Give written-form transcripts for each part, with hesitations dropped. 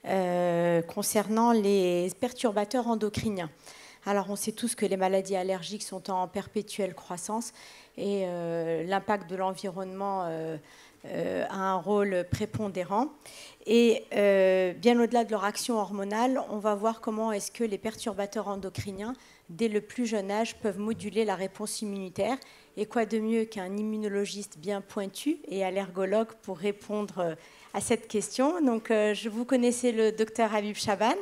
concernant les perturbateurs endocriniens. Alors, on sait tous que les maladies allergiques sont en perpétuelle croissance et l'impact de l'environnement a un rôle prépondérant. Et bien au-delà de leur action hormonale, on va voir comment est-ce que les perturbateurs endocriniens, dès le plus jeune âge, peuvent moduler la réponse immunitaire. Et quoi de mieux qu'un immunologiste bien pointu et allergologue pour répondre à cette question. Donc, vous connaissez le docteur Habib Chaban,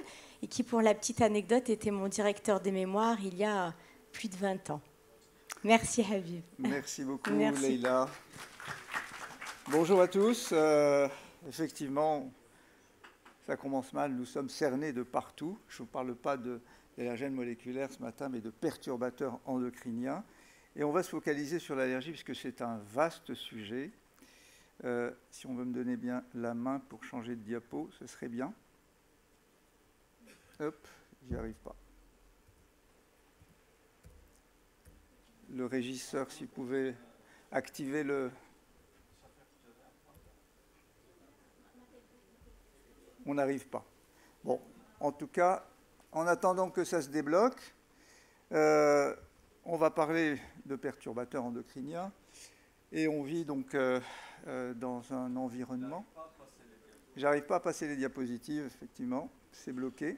et qui, pour la petite anecdote, était mon directeur des mémoires il y a plus de 20 ans. Merci, Habib. Merci beaucoup, Merci. Leïla. Bonjour à tous. Effectivement, ça commence mal. Nous sommes cernés de partout. Je ne vous parle pas d'allergènes moléculaires ce matin, mais de perturbateurs endocriniens. Et on va se focaliser sur l'allergie, puisque c'est un vaste sujet. Si on veut me donner bien la main pour changer de diapo, ce serait bien. Hop, j'y arrive pas. Le régisseur, s'il pouvait activer le... On n'arrive pas. Bon, en tout cas, en attendant que ça se débloque, on va parler de perturbateurs endocriniens. Et on vit donc dans un environnement... J'arrive pas à passer les diapositives, effectivement. C'est bloqué.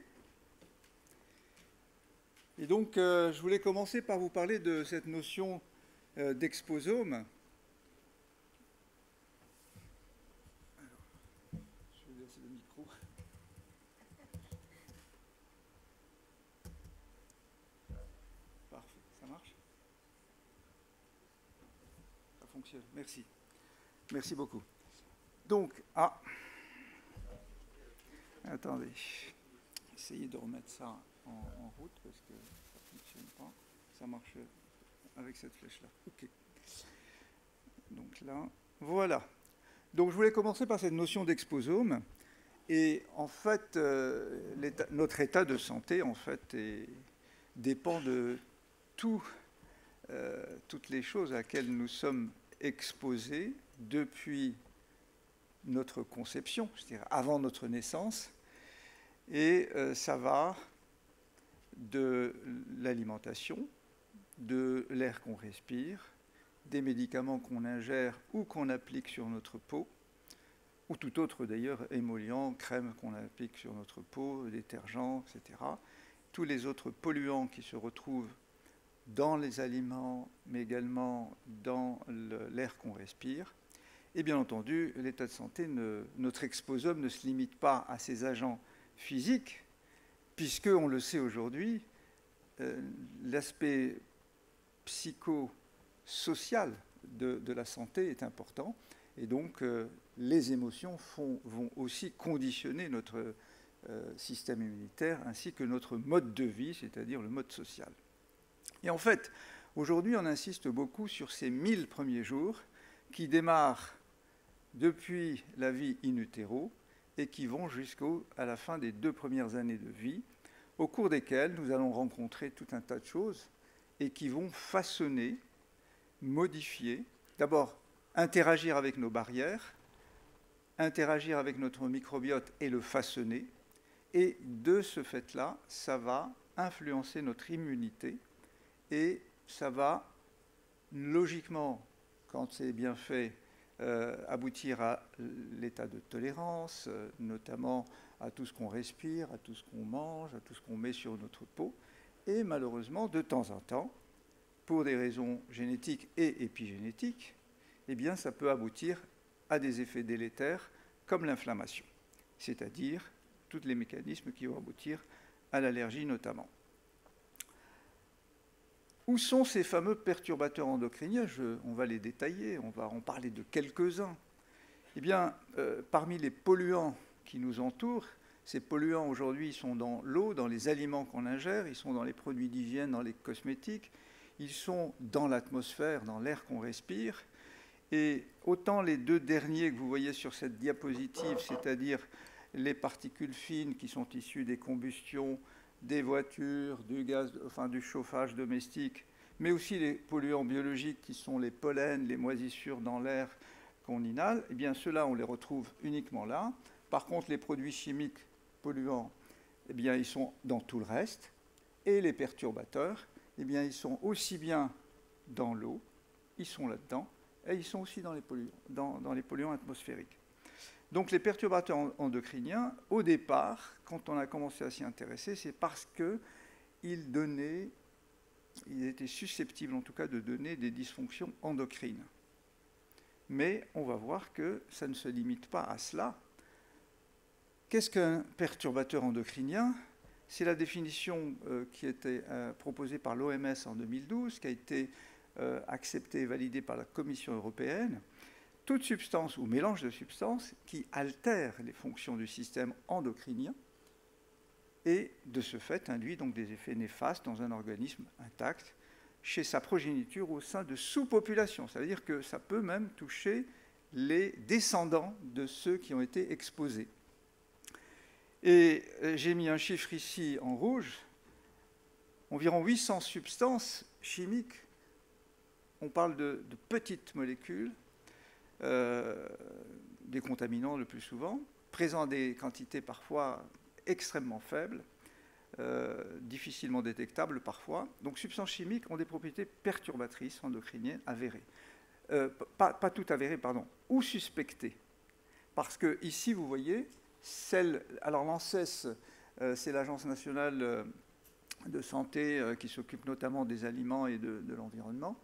Et donc, je voulais commencer par vous parler de cette notion d'exposome. Alors, je vais laisser le micro. Parfait, ça marche? Ça fonctionne, merci. Merci beaucoup. Donc, attendez, essayez de remettre ça en route parce que ça ne fonctionne pas. Ça marche avec cette flèche-là. OK. Donc là, voilà. Donc je voulais commencer par cette notion d'exposome. Et en fait, notre état de santé, en fait, dépend de toutes les choses à laquelle nous sommes exposés depuis notre conception, c'est-à-dire avant notre naissance. Et ça va de l'alimentation, de l'air qu'on respire, des médicaments qu'on ingère ou qu'on applique sur notre peau, ou tout autre d'ailleurs, émollient, crème qu'on applique sur notre peau, détergents, etc. Tous les autres polluants qui se retrouvent dans les aliments, mais également dans l'air qu'on respire. Et bien entendu, l'état de santé, notre exposome ne se limite pas à ces agents physique, puisque, on le sait aujourd'hui, l'aspect psychosocial de la santé est important, et donc les émotions vont aussi conditionner notre système immunitaire, ainsi que notre mode de vie, c'est-à-dire le mode social. Et en fait, aujourd'hui, on insiste beaucoup sur ces 1000 premiers jours qui démarrent depuis la vie in utero, et qui vont jusqu'à la fin des 2 premières années de vie, au cours desquelles nous allons rencontrer tout un tas de choses et qui vont façonner, modifier, d'abord interagir avec nos barrières, interagir avec notre microbiote et le façonner, et de ce fait-là, ça va influencer notre immunité et ça va logiquement, quand c'est bien fait, aboutir à l'état de tolérance, notamment à tout ce qu'on respire, à tout ce qu'on mange, à tout ce qu'on met sur notre peau. Et malheureusement, de temps en temps, pour des raisons génétiques et épigénétiques, eh bien, ça peut aboutir à des effets délétères comme l'inflammation, c'est-à-dire tous les mécanismes qui vont aboutir à l'allergie notamment. Où sont ces fameux perturbateurs endocriniens? On va les détailler, on va en parler de quelques-uns. Eh bien, parmi les polluants qui nous entourent, ces polluants aujourd'hui sont dans l'eau, dans les aliments qu'on ingère, ils sont dans les produits d'hygiène, dans les cosmétiques, ils sont dans l'atmosphère, dans l'air qu'on respire. Et autant les 2 derniers que vous voyez sur cette diapositive, c'est-à-dire les particules fines qui sont issues des combustions, des voitures, du gaz, enfin du chauffage domestique, mais aussi les polluants biologiques qui sont les pollens, les moisissures dans l'air qu'on inhale, eh bien ceux-là, on les retrouve uniquement là. Par contre, les produits chimiques polluants, eh bien, ils sont dans tout le reste. Et les perturbateurs, eh bien, ils sont aussi bien dans l'eau, ils sont là-dedans, et ils sont aussi dans les polluants atmosphériques. Donc les perturbateurs endocriniens, au départ, quand on a commencé à s'y intéresser, c'est parce qu'ils étaient susceptibles en tout cas de donner des dysfonctions endocrines. Mais on va voir que ça ne se limite pas à cela. Qu'est-ce qu'un perturbateur endocrinien? C'est la définition qui a été proposée par l'OMS en 2012, qui a été acceptée et validée par la Commission européenne. Toute substance ou mélange de substances qui altère les fonctions du système endocrinien et, de ce fait, induit donc des effets néfastes dans un organisme intact chez sa progéniture au sein de sous-populations. Ça veut dire que ça peut même toucher les descendants de ceux qui ont été exposés. Et j'ai mis un chiffre ici en rouge, environ 800 substances chimiques, on parle de petites molécules, des contaminants le plus souvent, présents à des quantités parfois extrêmement faibles, difficilement détectables parfois. Donc substances chimiques ont des propriétés perturbatrices endocriniennes avérées. Pas toutes avérées, pardon, ou suspectées. Parce que ici, vous voyez, alors l'ANSES, c'est l'Agence nationale de santé qui s'occupe notamment des aliments et de l'environnement,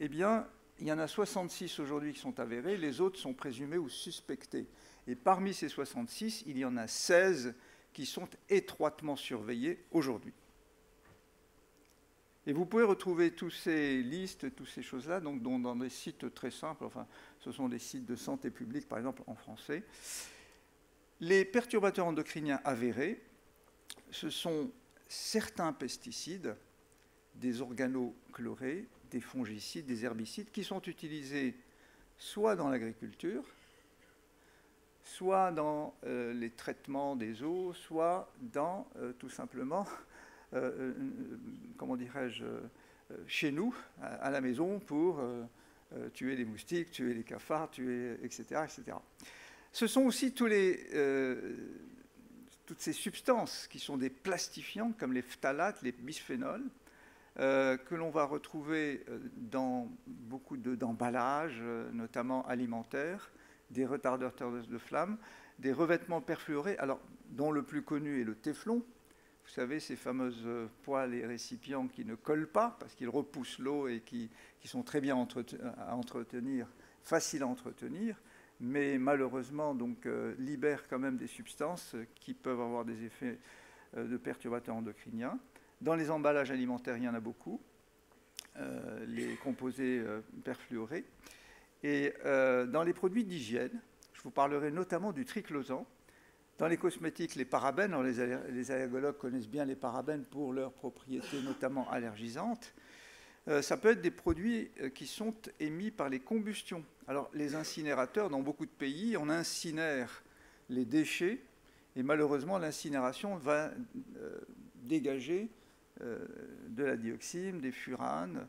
eh bien, il y en a 66 aujourd'hui qui sont avérés, les autres sont présumés ou suspectés. Et parmi ces 66, il y en a 16 qui sont étroitement surveillés aujourd'hui. Et vous pouvez retrouver toutes ces listes, toutes ces choses-là, donc dans des sites très simples, enfin, ce sont des sites de santé publique, par exemple, en français. Les perturbateurs endocriniens avérés, ce sont certains pesticides, des organochlorés, des fongicides, des herbicides, qui sont utilisés soit dans l'agriculture, soit dans les traitements des eaux, soit dans, tout simplement, comment dirais-je, chez nous, à la maison, pour tuer les moustiques, tuer les cafards, etc., etc. Ce sont aussi toutes ces substances qui sont des plastifiants, comme les phtalates, les bisphénols, que l'on va retrouver dans beaucoup d'emballages, notamment alimentaires, des retardateurs de flamme, des revêtements perfluorés, alors, dont le plus connu est le téflon. Vous savez, ces fameuses poêles et récipients qui ne collent pas parce qu'ils repoussent l'eau et qui sont très bien à entretenir, faciles à entretenir, mais malheureusement donc, libèrent quand même des substances qui peuvent avoir des effets de perturbateurs endocriniens. Dans les emballages alimentaires, il y en a beaucoup, les composés perfluorés. Et dans les produits d'hygiène, je vous parlerai notamment du triclosan. Dans les cosmétiques, les parabènes, alors les allergologues connaissent bien les parabènes pour leurs propriétés notamment allergisantes. Ça peut être des produits qui sont émis par les combustions. Alors les incinérateurs, dans beaucoup de pays, on incinère les déchets et malheureusement l'incinération va dégager de la dioxine, des furanes,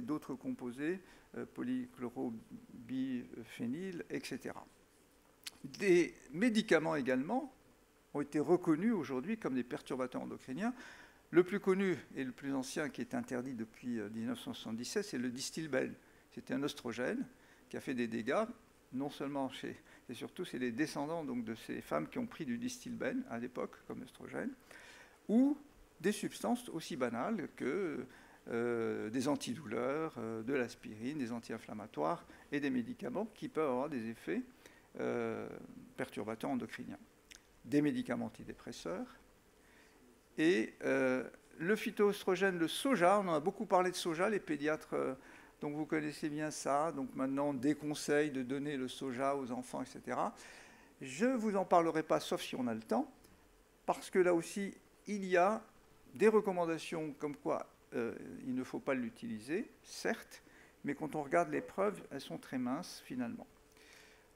d'autres composés, polychlorobiphényle, etc. Des médicaments également ont été reconnus aujourd'hui comme des perturbateurs endocriniens. Le plus connu et le plus ancien qui est interdit depuis 1977, c'est le Distilbène. C'était un oestrogène qui a fait des dégâts, non seulement et surtout c'est les descendants donc, de ces femmes qui ont pris du Distilbène à l'époque comme oestrogène, ou des substances aussi banales que des antidouleurs, de l'aspirine, des anti-inflammatoires et des médicaments qui peuvent avoir des effets perturbateurs endocriniens. Des médicaments antidépresseurs et le phytoœstrogène, le soja, on en a beaucoup parlé de soja, les pédiatres, donc vous connaissez bien ça, donc maintenant on déconseille de donner le soja aux enfants, etc. Je ne vous en parlerai pas, sauf si on a le temps, parce que là aussi, il y a des recommandations comme quoi il ne faut pas l'utiliser, certes, mais quand on regarde les preuves, elles sont très minces finalement.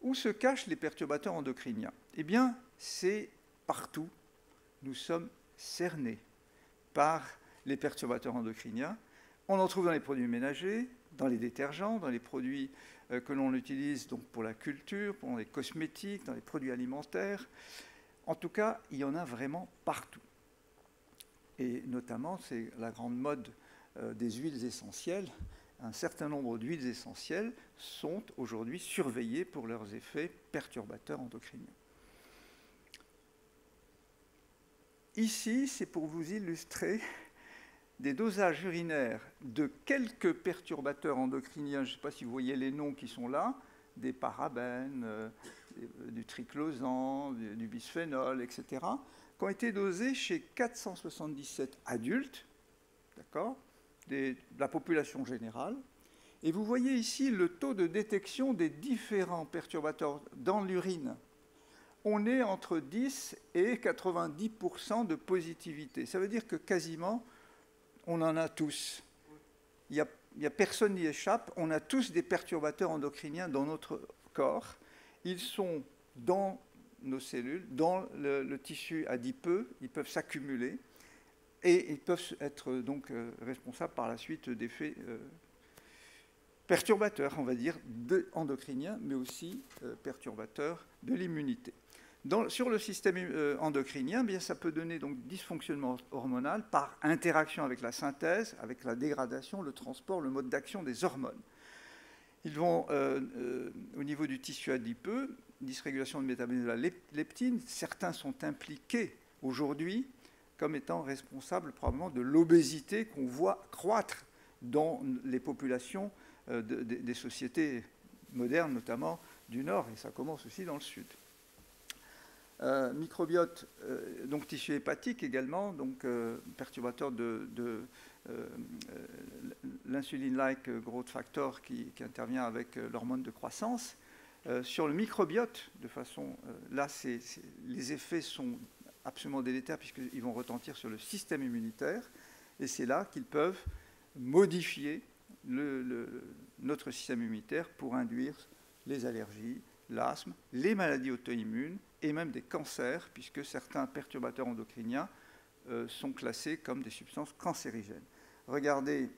Où se cachent les perturbateurs endocriniens? Eh bien, c'est partout. Nous sommes cernés par les perturbateurs endocriniens. On en trouve dans les produits ménagers, dans les détergents, dans les produits que l'on utilise donc pour la culture, pour les cosmétiques, dans les produits alimentaires. En tout cas, il y en a vraiment partout. Et notamment, c'est la grande mode des huiles essentielles. Un certain nombre d'huiles essentielles sont aujourd'hui surveillées pour leurs effets perturbateurs endocriniens. Ici, c'est pour vous illustrer des dosages urinaires de quelques perturbateurs endocriniens. Je ne sais pas si vous voyez les noms qui sont là, des parabènes, du triclosan, du bisphénol, etc., qui ont été dosés chez 477 adultes, d'accord, de la population générale. Et vous voyez ici le taux de détection des différents perturbateurs dans l'urine. On est entre 10 et 90% de positivité. Ça veut dire que quasiment, on en a tous. Il n'y a personne n'y échappe. On a tous des perturbateurs endocriniens dans notre corps. Ils sont dans nos cellules, dans le tissu adipeux. Ils peuvent s'accumuler. Et ils peuvent être donc responsables par la suite d'effets perturbateurs, on va dire, endocriniens, mais aussi perturbateurs de l'immunité. Sur le système endocrinien, bien, ça peut donner donc dysfonctionnement hormonal par interaction avec la synthèse, avec la dégradation, le transport, le mode d'action des hormones. Ils vont, au niveau du tissu adipeux, dysrégulation de métabolisme de la leptine. Certains sont impliqués aujourd'hui comme étant responsables probablement de l'obésité qu'on voit croître dans les populations des sociétés modernes, notamment du Nord, et ça commence aussi dans le Sud. Microbiote, donc tissu hépatique également, donc perturbateur de l'insuline-like growth factor qui intervient avec l'hormone de croissance. Sur le microbiote, de façon, là, les effets sont absolument délétères puisqu'ils vont retentir sur le système immunitaire, et c'est là qu'ils peuvent modifier notre système immunitaire pour induire les allergies, l'asthme, les maladies auto-immunes et même des cancers, puisque certains perturbateurs endocriniens sont classés comme des substances cancérigènes. Regardez,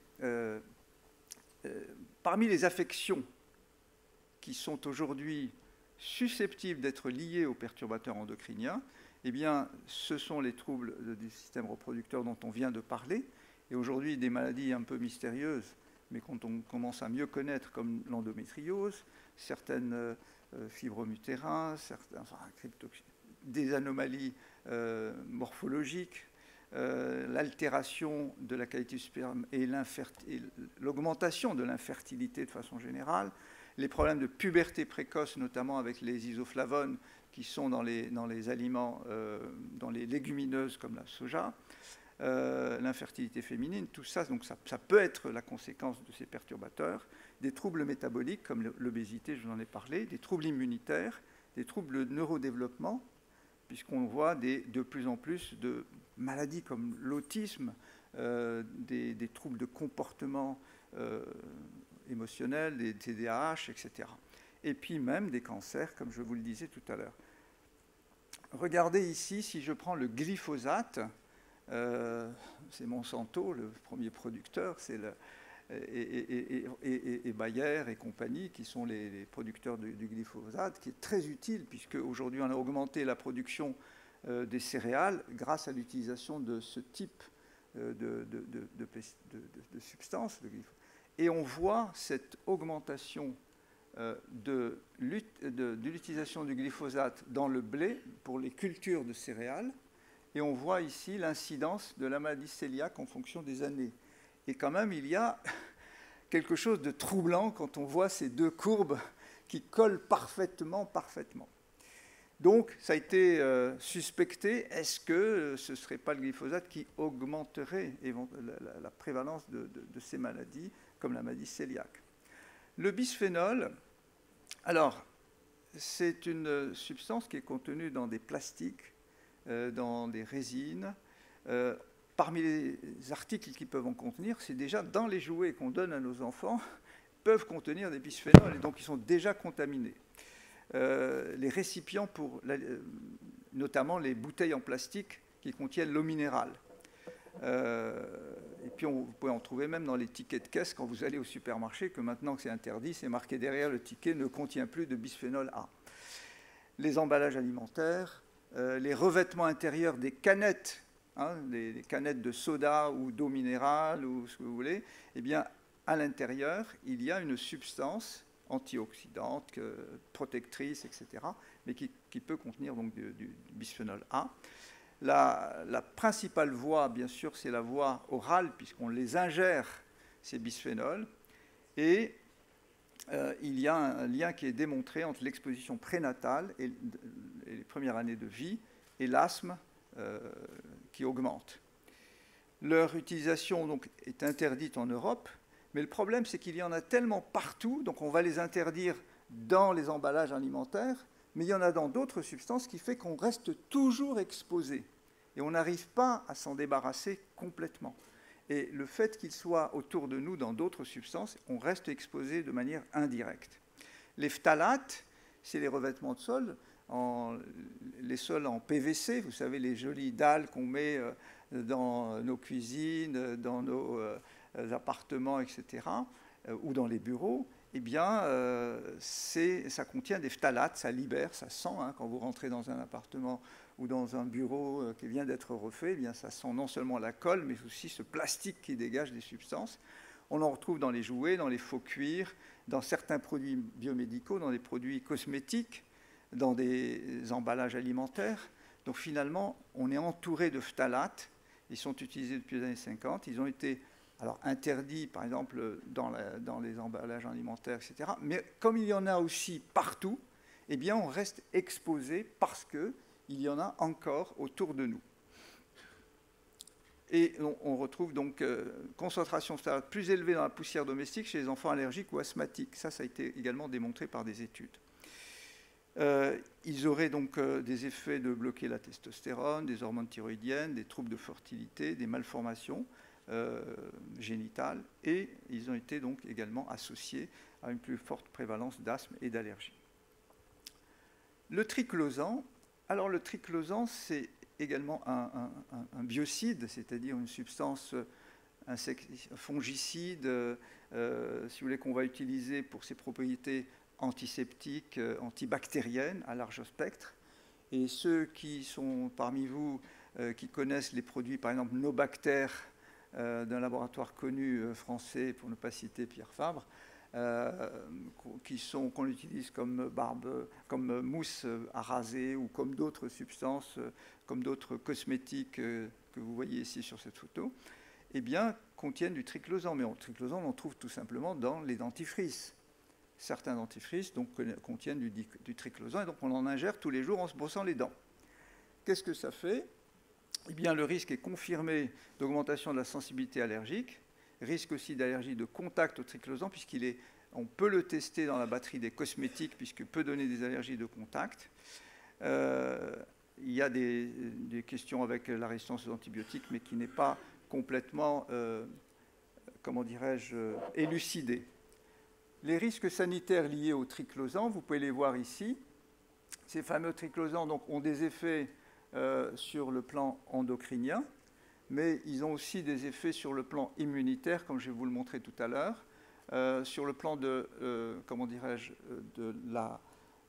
parmi les affections qui sont aujourd'hui susceptibles d'être liées aux perturbateurs endocriniens, eh bien, ce sont les troubles du système reproducteur dont on vient de parler, et aujourd'hui des maladies un peu mystérieuses, mais quand on commence à mieux connaître, comme l'endométriose, certaines fibromes utérins, des anomalies morphologiques, l'altération de la qualité du sperme et l'augmentation de l'infertilité de façon générale, les problèmes de puberté précoce, notamment avec les isoflavones qui sont dans les aliments, dans les légumineuses comme la soja, l'infertilité féminine, tout ça, donc ça peut être la conséquence de ces perturbateurs, des troubles métaboliques comme l'obésité, je vous en ai parlé, des troubles immunitaires, des troubles de neurodéveloppement, puisqu'on voit de plus en plus de maladies comme l'autisme, des troubles de comportement émotionnel, des TDAH, etc. Et puis même des cancers, comme je vous le disais tout à l'heure. Regardez ici, si je prends le glyphosate, c'est Monsanto, le premier producteur, et Bayer et compagnie, qui sont les producteurs du glyphosate, qui est très utile, puisque aujourd'hui on a augmenté la production des céréales grâce à l'utilisation de ce type de substances, de glyphosate. Et on voit cette augmentation de l'utilisation du glyphosate dans le blé pour les cultures de céréales. Et on voit ici l'incidence de la maladie cœliaque en fonction des années. Et quand même, il y a quelque chose de troublant quand on voit ces deux courbes qui collent parfaitement. Donc, ça a été suspecté. Est-ce que ce ne serait pas le glyphosate qui augmenterait la prévalence de ces maladies, comme la maladie cœliaque? Le bisphénol, alors, c'est une substance qui est contenue dans des plastiques, dans des résines. Parmi les articles qui peuvent en contenir, c'est déjà dans les jouets qu'on donne à nos enfants, peuvent contenir des bisphénols, et donc ils sont déjà contaminés. Les récipients, notamment les bouteilles en plastique qui contiennent l'eau minérale. Et puis vous pouvez en trouver même dans les tickets de caisse quand vous allez au supermarché, que maintenant que c'est interdit, c'est marqué derrière, le ticket ne contient plus de bisphénol A. Les emballages alimentaires, les revêtements intérieurs des canettes, hein, les canettes de soda ou d'eau minérale ou ce que vous voulez, eh bien, à l'intérieur, il y a une substance antioxydante, protectrice, etc., mais qui peut contenir donc du bisphénol A. La principale voie, bien sûr, c'est la voie orale, puisqu'on les ingère, ces bisphénols, et il y a un lien qui est démontré entre l'exposition prénatale et les premières années de vie et l'asthme qui augmente. Leur utilisation donc, est interdite en Europe, mais le problème, c'est qu'il y en a tellement partout, donc on va les interdire dans les emballages alimentaires, mais il y en a dans d'autres substances qui fait qu'on reste toujours exposé. Et on n'arrive pas à s'en débarrasser complètement. Et le fait qu'il soit autour de nous dans d'autres substances, on reste exposé de manière indirecte. Les phtalates, c'est les revêtements de sol, les sols en PVC, vous savez, les jolies dalles qu'on met dans nos cuisines, dans nos appartements, etc., ou dans les bureaux, eh bien, ça contient des phtalates, ça libère, ça sent, hein, quand vous rentrez dans un appartement ou dans un bureau qui vient d'être refait, eh bien, ça sent non seulement la colle, mais aussi ce plastique qui dégage des substances. On en retrouve dans les jouets, dans les faux cuirs, dans certains produits biomédicaux, dans des produits cosmétiques, dans des emballages alimentaires. Donc finalement, on est entouré de phtalates. Ils sont utilisés depuis les années 50. Ils ont été interdits, par exemple, dans les emballages alimentaires, etc. Mais comme il y en a aussi partout, eh bien, on reste exposé parce qu'il y en a encore autour de nous. Et on retrouve donc concentration de phtalates plus élevée dans la poussière domestique chez les enfants allergiques ou asthmatiques. Ça a été également démontré par des études. Ils auraient donc des effets de bloquer la testostérone, des hormones thyroïdiennes, des troubles de fertilité, des malformations génitales, et ils ont été donc également associés à une plus forte prévalence d'asthme et d'allergie. Le triclosan, alors le triclosan, c'est également un biocide, c'est-à-dire une substance fongicide, si vous voulez, qu'on va utiliser pour ses propriétés antiseptiques, antibactériennes à large spectre. Et ceux qui sont parmi vous qui connaissent les produits, par exemple Nobacter, d'un laboratoire connu français, pour ne pas citer Pierre Fabre, qu'on utilise comme comme mousse à raser ou comme d'autres substances, comme d'autres cosmétiques que vous voyez ici sur cette photo, eh bien, contiennent du triclosan. Mais le triclosan, on en trouve tout simplement dans les dentifrices. Certains dentifrices donc, contiennent du triclosan, et donc on en ingère tous les jours en se brossant les dents. Qu'est-ce que ça fait? Eh bien, le risque est confirmé d'augmentation de la sensibilité allergique, risque aussi d'allergie de contact au triclosan, puisqu'on peut le tester dans la batterie des cosmétiques, puisqu'il peut donner des allergies de contact. Il y a des questions avec la résistance aux antibiotiques, mais qui n'est pas complètement, comment dirais-je, élucidée. Les risques sanitaires liés au triclosan, vous pouvez les voir ici. Ces fameux triclosans donc, ont des effets sur le plan endocrinien, mais ils ont aussi des effets sur le plan immunitaire, comme je vais vous le montrer tout à l'heure, sur le plan de, comment dirais-je,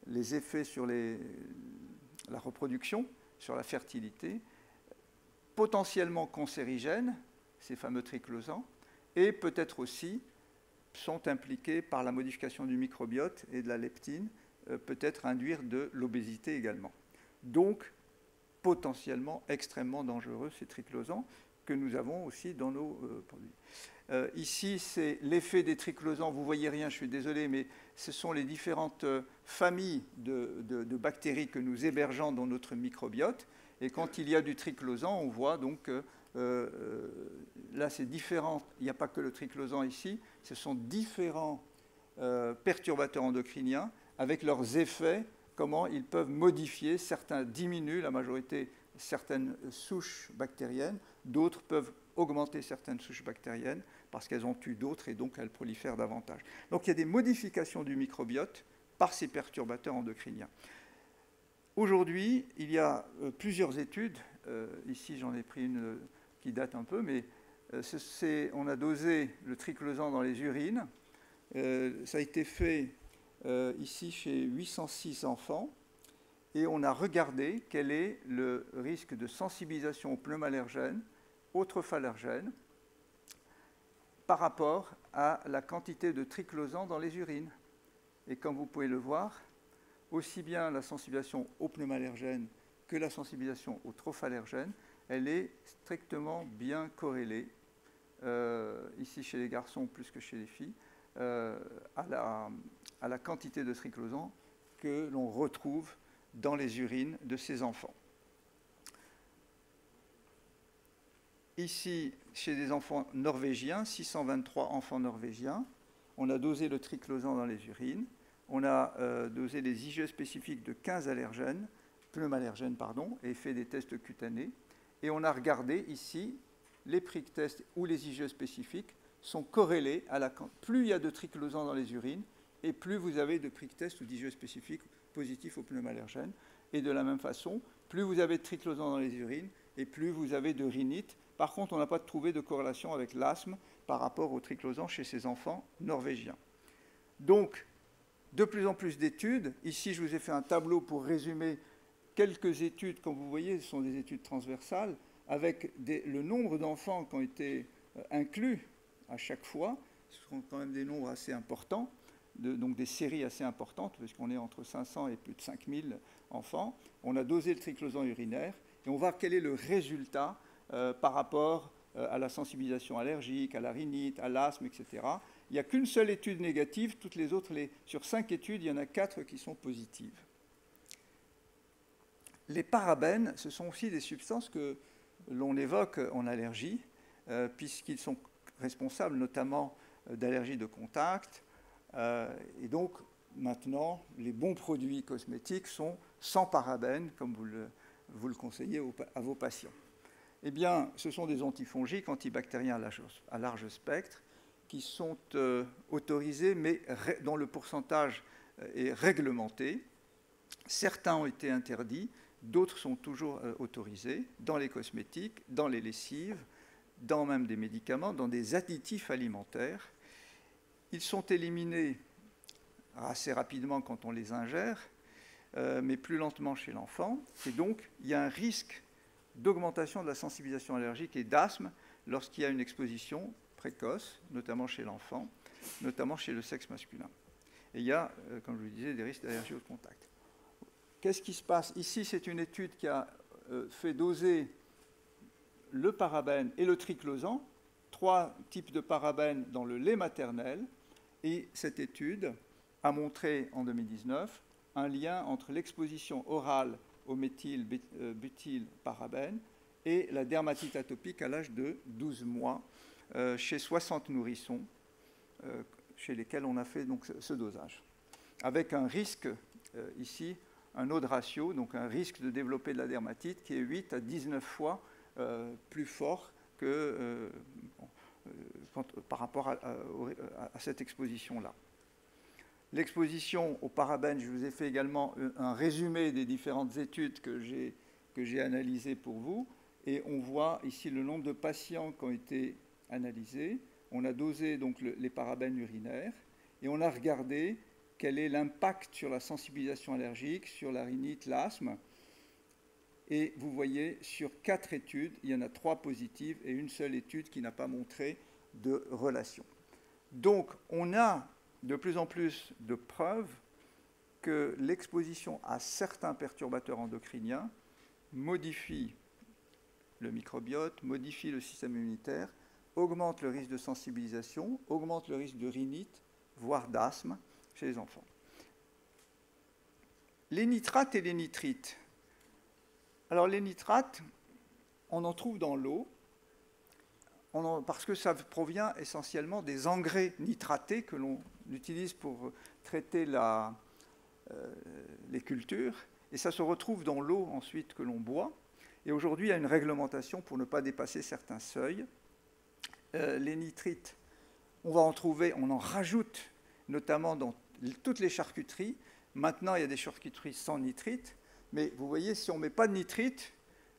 les effets sur la reproduction, sur la fertilité, potentiellement cancérigènes, ces fameux triclosans, et peut-être aussi sont impliqués par la modification du microbiote et de la leptine, peut-être induire de l'obésité également. Donc, potentiellement extrêmement dangereux, ces triclosans, que nous avons aussi dans nos produits. Ici, c'est l'effet des triclosans. Vous ne voyez rien, je suis désolé, mais ce sont les différentes familles de bactéries que nous hébergeons dans notre microbiote. Et quand il y a du triclosan, on voit donc là, c'est différent. Il n'y a pas que le triclosan ici. Ce sont différents perturbateurs endocriniens avec leurs effets, comment ils peuvent modifier. Certains diminuent la majorité, certaines souches bactériennes. D'autres peuvent augmenter certaines souches bactériennes parce qu'elles ont tué d'autres et donc elles prolifèrent davantage. Donc il y a des modifications du microbiote par ces perturbateurs endocriniens. Aujourd'hui, il y a plusieurs études. Ici, j'en ai pris une qui date un peu, mais On a dosé le triclosan dans les urines. Ça a été fait ici chez 806 enfants. Et on a regardé quel est le risque de sensibilisation aux pneumallergènes, aux trophallерgènes, par rapport à la quantité de triclosan dans les urines. Et comme vous pouvez le voir, aussi bien la sensibilisation aux pneumallergènes que la sensibilisation aux trophallерgènes, elle est strictement bien corrélée, ici chez les garçons plus que chez les filles, à la quantité de triclosan que l'on retrouve dans les urines de ces enfants. Ici, chez des enfants norvégiens, 623 enfants norvégiens, on a dosé le triclosan dans les urines, on a dosé les IgE spécifiques de 15 allergènes, pneumallergènes, pardon, et fait des tests cutanés. Et on a regardé ici, les prick tests ou les IgE spécifiques sont corrélés à plus il y a de triclosan dans les urines, et plus vous avez de prick tests ou d'IgE spécifiques positifs aux pneumallergènes. Et de la même façon, plus vous avez de triclosan dans les urines, et plus vous avez de rhinite. Par contre, on n'a pas trouvé de corrélation avec l'asthme par rapport au triclosan chez ces enfants norvégiens. Donc, de plus en plus d'études. Ici, je vous ai fait un tableau pour résumer quelques études. Comme vous voyez, ce sont des études transversales, avec le nombre d'enfants qui ont été inclus à chaque fois. Ce sont quand même des nombres assez importants, donc des séries assez importantes, puisqu'on est entre 500 et plus de 5000 enfants. On a dosé le triclosan urinaire, et on va voir quel est le résultat par rapport à la sensibilisation allergique, à la rhinite, à l'asthme, etc. Il n'y a qu'une seule étude négative, toutes les autres, sur 5 études, il y en a 4 qui sont positives. Les parabènes, ce sont aussi des substances que l'on évoque en allergie, puisqu'ils sont responsables notamment d'allergies de contact. Et donc, maintenant, les bons produits cosmétiques sont sans parabènes, comme vous le conseillez à vos patients. Eh bien, ce sont des antifongiques, antibactériens à large spectre, qui sont autorisés, mais dont le pourcentage est réglementé. Certains ont été interdits, d'autres sont toujours autorisés dans les cosmétiques, dans les lessives, dans même des médicaments, dans des additifs alimentaires. Ils sont éliminés assez rapidement quand on les ingère, mais plus lentement chez l'enfant. Et donc, il y a un risque d'augmentation de la sensibilisation allergique et d'asthme lorsqu'il y a une exposition précoce, notamment chez l'enfant, notamment chez le sexe masculin. Et il y a, comme je vous disais, des risques d'allergie au contact. Qu'est-ce qui se passe? Ici, c'est une étude qui a fait doser le parabène et le triclosan, 3 types de parabènes dans le lait maternel, et cette étude a montré en 2019 un lien entre l'exposition orale au méthylbutylparabène et la dermatite atopique à l'âge de 12 mois chez 60 nourrissons chez lesquels on a fait donc ce dosage. Avec un risque, ici, un odds ratio, donc un risque de développer de la dermatite qui est 8 à 19 fois plus fort que par rapport à cette exposition-là. L'exposition aux parabènes, je vous ai fait également un résumé des différentes études que j'ai analysées pour vous. Et on voit ici le nombre de patients qui ont été analysés. On a dosé donc les parabènes urinaires et on a regardé quel est l'impact sur la sensibilisation allergique, sur la rhinite, l'asthme. Et vous voyez, sur 4 études, il y en a 3 positives et une seule étude qui n'a pas montré de relation. Donc, on a de plus en plus de preuves que l'exposition à certains perturbateurs endocriniens modifie le microbiote, modifie le système immunitaire, augmente le risque de sensibilisation, augmente le risque de rhinite, voire d'asthme chez les enfants. Les nitrates et les nitrites. Alors les nitrates, on en trouve dans l'eau, parce que ça provient essentiellement des engrais nitratés que l'on utilise pour traiter les cultures, et ça se retrouve dans l'eau ensuite que l'on boit. Et aujourd'hui, il y a une réglementation pour ne pas dépasser certains seuils. Les nitrites, on en rajoute notamment dans toutes les charcuteries. Maintenant, il y a des charcuteries sans nitrite, mais vous voyez, si on ne met pas de nitrite,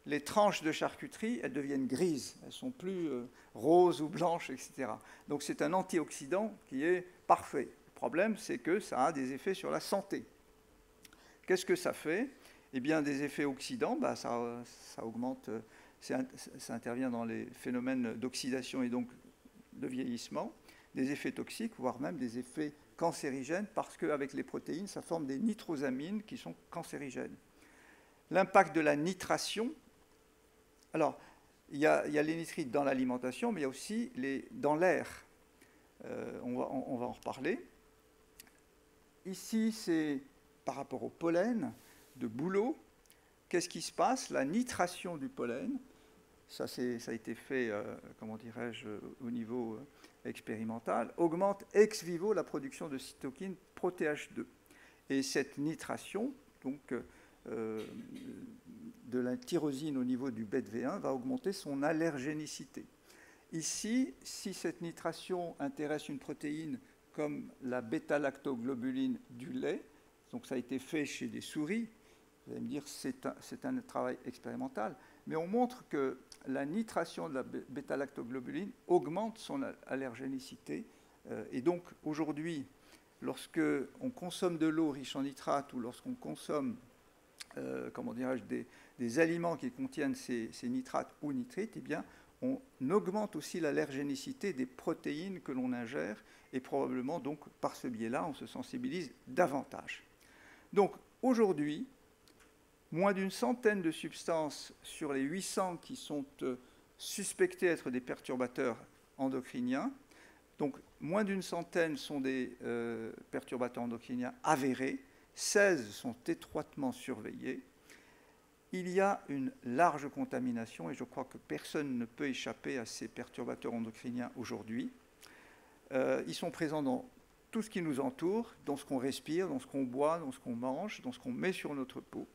les tranches de charcuterie, elles deviennent grises, elles sont plus roses ou blanches, etc. Donc c'est un antioxydant qui est parfait. Le problème, c'est que ça a des effets sur la santé. Qu'est-ce que ça fait? Eh bien, des effets oxydants, ça augmente, ça intervient dans les phénomènes d'oxydation et donc de vieillissement, des effets toxiques, voire même des effets cancérigènes, parce qu'avec les protéines, ça forme des nitrosamines qui sont cancérigènes. L'impact de la nitration, alors, il y a les nitrites dans l'alimentation, mais il y a aussi dans l'air. On va en reparler. Ici, c'est par rapport au pollen de bouleau. Qu'est-ce qui se passe? La nitration du pollen, ça a été fait, comment dirais-je, au niveau expérimental, augmente ex vivo la production de cytokine pro-TH2. Et cette nitration, donc, de la tyrosine au niveau du BET-V1 va augmenter son allergénicité. Ici, si cette nitration intéresse une protéine comme la bêta-lactoglobuline du lait, donc ça a été fait chez des souris, vous allez me dire c'est un travail expérimental, mais on montre que la nitration de la bêta-lactoglobuline augmente son allergénicité. Et donc aujourd'hui, lorsque on consomme de l'eau riche en nitrate ou lorsqu'on consomme comment dirais-je, des aliments qui contiennent ces nitrates ou nitrites, eh bien, on augmente aussi l'allergénicité des protéines que l'on ingère et probablement, donc, par ce biais-là, on se sensibilise davantage. Donc, aujourd'hui, moins d'une centaine de substances sur les 800 qui sont suspectées être des perturbateurs endocriniens. Donc, moins d'une centaine sont des perturbateurs endocriniens avérés. 16 sont étroitement surveillés. Il y a une large contamination et je crois que personne ne peut échapper à ces perturbateurs endocriniens aujourd'hui. Ils sont présents dans tout ce qui nous entoure, dans ce qu'on respire, dans ce qu'on boit, dans ce qu'on mange, dans ce qu'on met sur notre peau.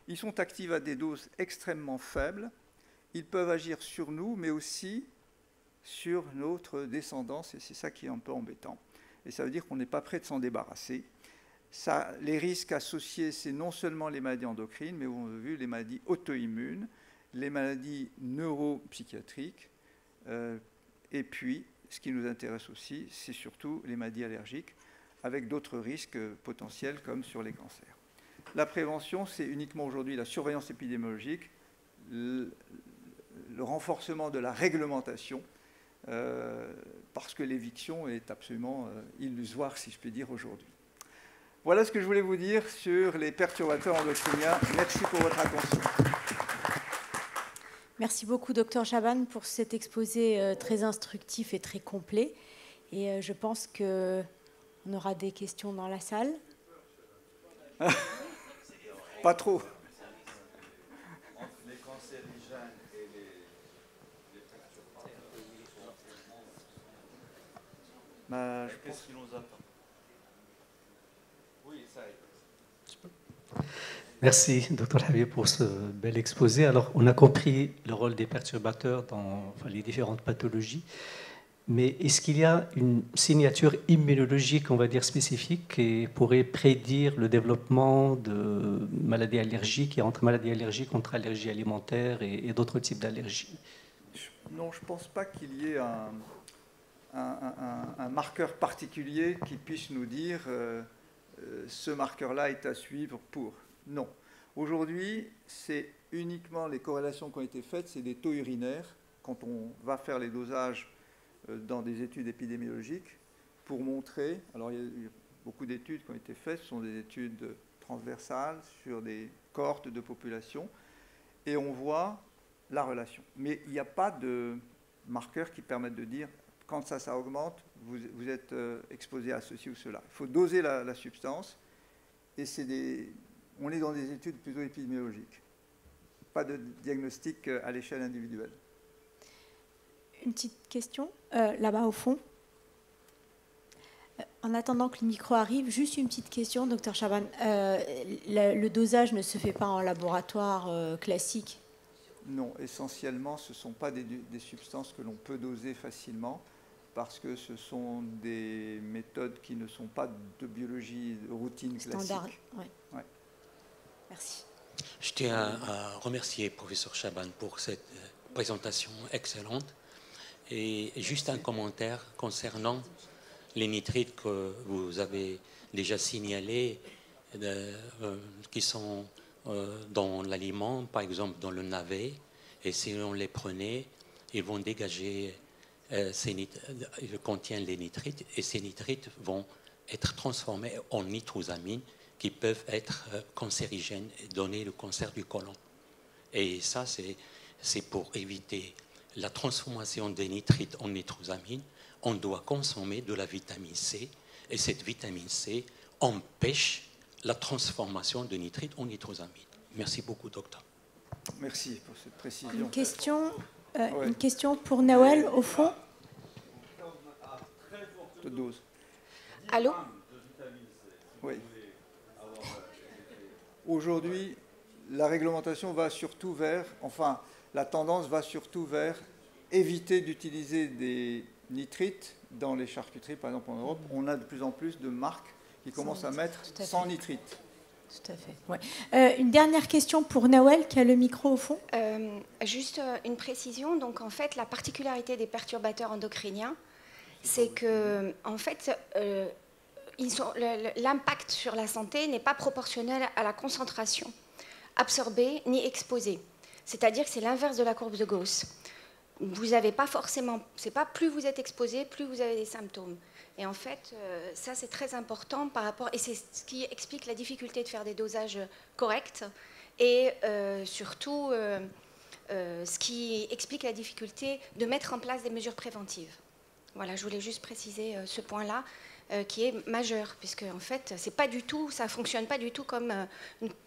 Ils sont actifs à des doses extrêmement faibles. Ils peuvent agir sur nous, mais aussi sur notre descendance, et c'est ça qui est un peu embêtant. Et ça veut dire qu'on n'est pas prêt de s'en débarrasser. Ça, les risques associés, c'est non seulement les maladies endocrines, mais on a vu les maladies auto-immunes, les maladies neuropsychiatriques, et puis, ce qui nous intéresse aussi, c'est surtout les maladies allergiques, avec d'autres risques potentiels comme sur les cancers. La prévention, c'est uniquement aujourd'hui la surveillance épidémiologique, le renforcement de la réglementation, parce que l'éviction est absolument illusoire, si je puis dire, aujourd'hui. Voilà ce que je voulais vous dire sur les perturbateurs endocriniens. Merci pour votre attention. Merci beaucoup, Dr Chaban, pour cet exposé très instructif et très complet. Et je pense qu'on aura des questions dans la salle. Pas trop. Entre les cancérigènes et les perturbateurs. Qu'est-ce qui nous attend? Oui, ça est. Merci, Dr Habib, pour ce bel exposé. Alors, on a compris le rôle des perturbateurs dans les différentes pathologies, mais est-ce qu'il y a une signature immunologique, on va dire, spécifique qui pourrait prédire le développement de maladies allergiques et entre maladies allergiques, entre allergies alimentaires et d'autres types d'allergies? Non, je ne pense pas qu'il y ait un marqueur particulier qui puisse nous dire ce marqueur-là est à suivre pour. Non. Aujourd'hui, c'est uniquement les corrélations qui ont été faites, c'est des taux urinaires, quand on va faire les dosages dans des études épidémiologiques, pour montrer, alors il y a beaucoup d'études qui ont été faites, ce sont des études transversales sur des cohortes de population, et on voit la relation. Mais il n'y a pas de marqueurs qui permettent de dire, quand ça augmente, vous êtes exposé à ceci ou cela. Il faut doser la substance, et on est dans des études plutôt épidémiologiques. Pas de diagnostic à l'échelle individuelle. Une petite question, là-bas au fond. En attendant que le micro arrive, juste une petite question, Dr Chaban. Le dosage ne se fait pas en laboratoire classique? Non, essentiellement, ce ne sont pas des substances que l'on peut doser facilement, parce que ce sont des méthodes qui ne sont pas de biologie de routine classique. Standard, oui. Ouais. Merci. Je tiens à remercier le professeur Chaban pour cette présentation excellente. Et juste un commentaire concernant les nitrites que vous avez déjà signalés, qui sont dans l'aliment, par exemple dans le navet, et si on les prenait, ils vont dégager, ils contiennent les nitrites, et ces nitrites vont être transformés en nitrosamines qui peuvent être cancérigènes et donner le cancer du côlon. Et ça, c'est pour éviter la transformation des nitrites en nitrosamines. On doit consommer de la vitamine C, et cette vitamine C empêche la transformation de nitrites en nitrosamines. Merci beaucoup, docteur. Merci pour cette précision. Une question pour Nawel, au fond. De dose. Allô? Oui. Aujourd'hui, la réglementation va surtout vers, enfin, la tendance va surtout vers éviter d'utiliser des nitrites dans les charcuteries, par exemple en Europe. On a de plus en plus de marques qui commencent à mettre sans nitrite. Tout à fait. Ouais. Une dernière question pour Nawel, qui a le micro au fond. Juste une précision. Donc, en fait, la particularité des perturbateurs endocriniens, c'est que, en fait, l'impact sur la santé n'est pas proportionnel à la concentration absorbée ni exposée. C'est-à-dire que c'est l'inverse de la courbe de Gauss. Vous n'avez pas forcément, c'est pas plus vous êtes exposé, plus vous avez des symptômes. Et en fait, ça c'est très important par rapport, et c'est ce qui explique la difficulté de faire des dosages corrects, et surtout ce qui explique la difficulté de mettre en place des mesures préventives. Voilà, je voulais juste préciser ce point-là, qui est majeur, puisque en fait, c'est pas du tout, ça fonctionne pas du tout comme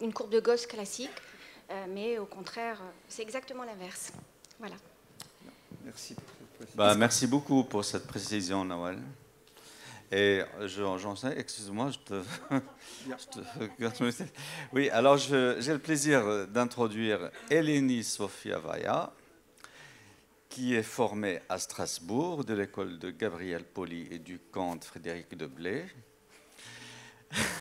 une courbe de Gauss classique, mais au contraire, c'est exactement l'inverse. Voilà. Merci pour cette précision. Bah, merci beaucoup pour cette précision, Nawel. Et j'en sais, excuse-moi, oui, alors j'ai le plaisir d'introduire Eleni Sofia Vaya, qui est formée à Strasbourg de l'école de Gabriel Poli et du camp de Frédéric Deblay.